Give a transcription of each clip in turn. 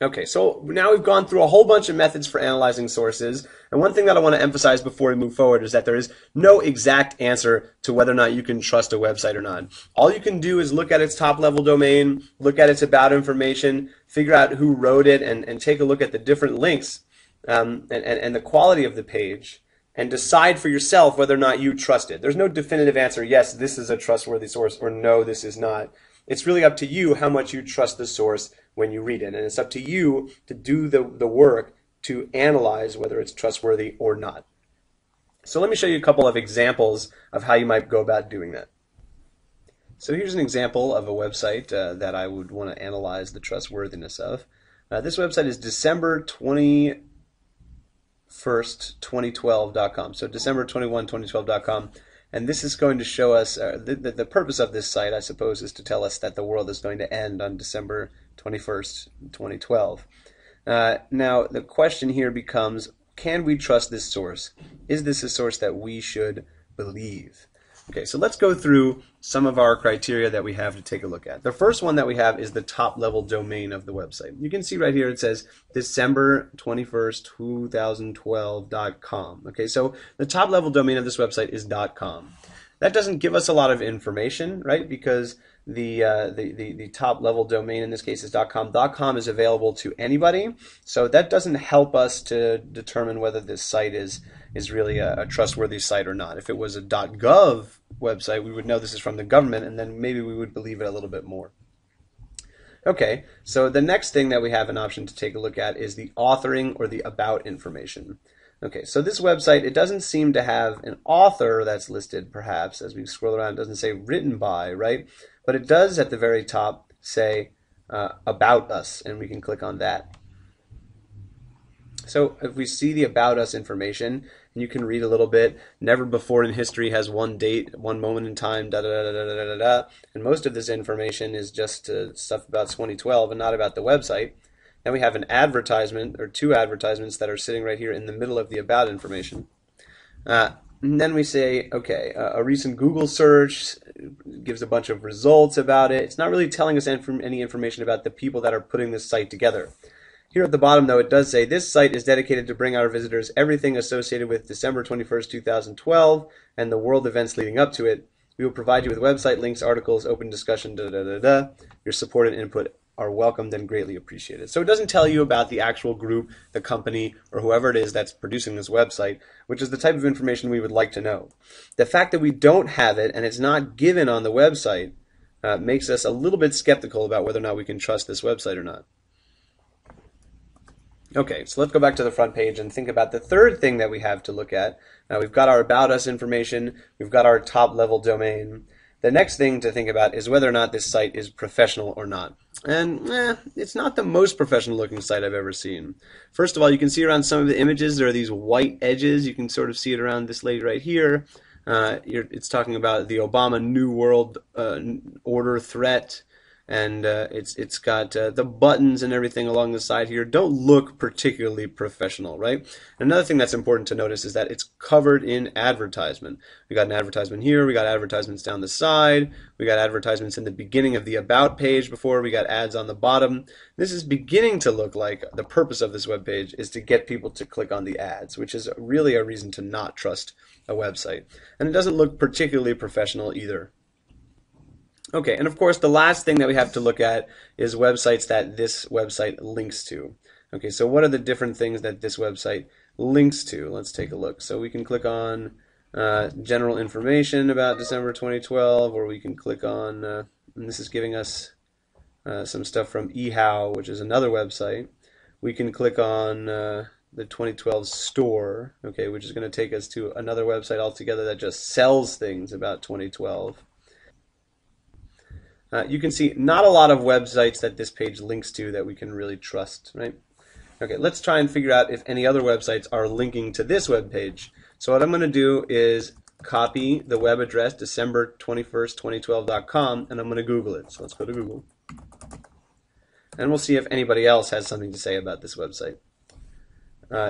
Okay, so now we've gone through a whole bunch of methods for analyzing sources, and one thing that I want to emphasize before we move forward is that there is no exact answer to whether or not you can trust a website or not. All you can do is look at its top-level domain, look at its about information, figure out who wrote it, and take a look at the different links and the quality of the page, and decide for yourself whether or not you trust it. There's no definitive answer, yes, this is a trustworthy source, or no, this is not. It's really up to you how much you trust the source when you read it. And it's up to you to do the work to analyze whether it's trustworthy or not. So let me show you a couple of examples of how you might go about doing that. So here's an example of a website that I would want to analyze the trustworthiness of. This website is December21, 2012.com. So December21, 2012.com. And this is going to show us, the purpose of this site, I suppose, is to tell us that the world is going to end on December 21st, 2012. Now, the question here becomes, can we trust this source? Is this a source that we should believe? Okay, so let's go through some of our criteria that we have to take a look at. The first one that we have is the top-level domain of the website. You can see right here it says December21st, 2012.com. Okay, so the top-level domain of this website is .com. That doesn't give us a lot of information, right? Because the top-level domain in this case is .com. .com is available to anybody, so that doesn't help us to determine whether this site is really a trustworthy site or not. If it was a .gov website, we would know this is from the government, and then maybe we would believe it a little bit more. Okay, so the next thing that we have an option to take a look at is the authoring or the about information. Okay, so this website, it doesn't seem to have an author that's listed, perhaps. As we scroll around, it doesn't say written by, right? But it does at the very top say about us, and we can click on that. So if we see the about us information, and you can read a little bit, never before in history has one date, one moment in time, da da da da da da da, and most of this information is just stuff about 2012 and not about the website. Then we have an advertisement, or two advertisements that are sitting right here in the middle of the about information. And then we say, okay, a recent Google search gives a bunch of results about it. It's not really telling us any information about the people that are putting this site together. Here at the bottom, though, it does say, this site is dedicated to bring our visitors everything associated with December 21st, 2012, and the world events leading up to it. We will provide you with website links, articles, open discussion, da da da da. Your support and input are welcomed and greatly appreciated. So it doesn't tell you about the actual group, the company, or whoever it is that's producing this website, which is the type of information we would like to know. The fact that we don't have it and it's not given on the website makes us a little bit skeptical about whether or not we can trust this website or not. Okay, so let's go back to the front page and think about the third thing that we have to look at. Now we've got our about us information, we've got our top level domain. The next thing to think about is whether or not this site is professional or not. And it's not the most professional looking site I've ever seen. First of all, you can see around some of the images there are these white edges. You can sort of see it around this lady right here. It's talking about the Obama New World Order threat. And it's got the buttons and everything along the side here don't look particularly professional, right? And another thing that's important to notice is that it's covered in advertisement. We got an advertisement here, we got advertisements down the side, we got advertisements in the beginning of the about page before, we got ads on the bottom. This is beginning to look like the purpose of this web page is to get people to click on the ads, which is really a reason to not trust a website. And it doesn't look particularly professional either. Okay, and of course the last thing that we have to look at is websites that this website links to. Okay, so what are the different things that this website links to? Let's take a look. So we can click on general information about December 2012, or we can click on, and this is giving us some stuff from eHow, which is another website. We can click on the 2012 store, okay, which is going to take us to another website altogether that just sells things about 2012. You can see not a lot of websites that this page links to that we can really trust, right? Okay, let's try and figure out if any other websites are linking to this web page. So what I'm going to do is copy the web address December21st, 2012.com, and I'm going to Google it. So let's go to Google. And we'll see if anybody else has something to say about this website.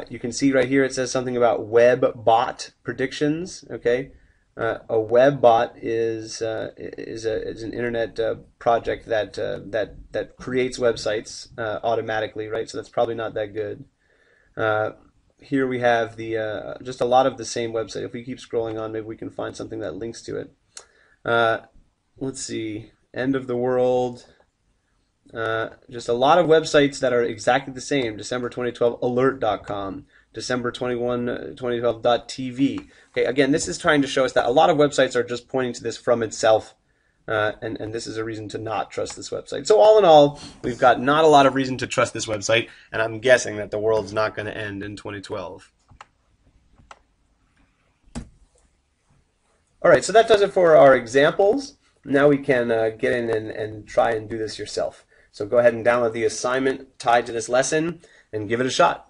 You can see right here it says something about web bot predictions, okay? A web bot is an internet project that creates websites automatically, right? So that's probably not that good. Here we have the just a lot of the same website. If we keep scrolling on, maybe we can find something that links to it. Let's see, end of the world. Just a lot of websites that are exactly the same. December 2012 alert.com, December 21 2012.tv. Okay, again, this is trying to show us that a lot of websites are just pointing to this from itself, and this is a reason to not trust this website. So all in all, we've got not a lot of reason to trust this website, and I'm guessing that the world's not going to end in 2012. All right, so that does it for our examples. Now we can get in and try and do this yourself. So go ahead and download the assignment tied to this lesson and give it a shot.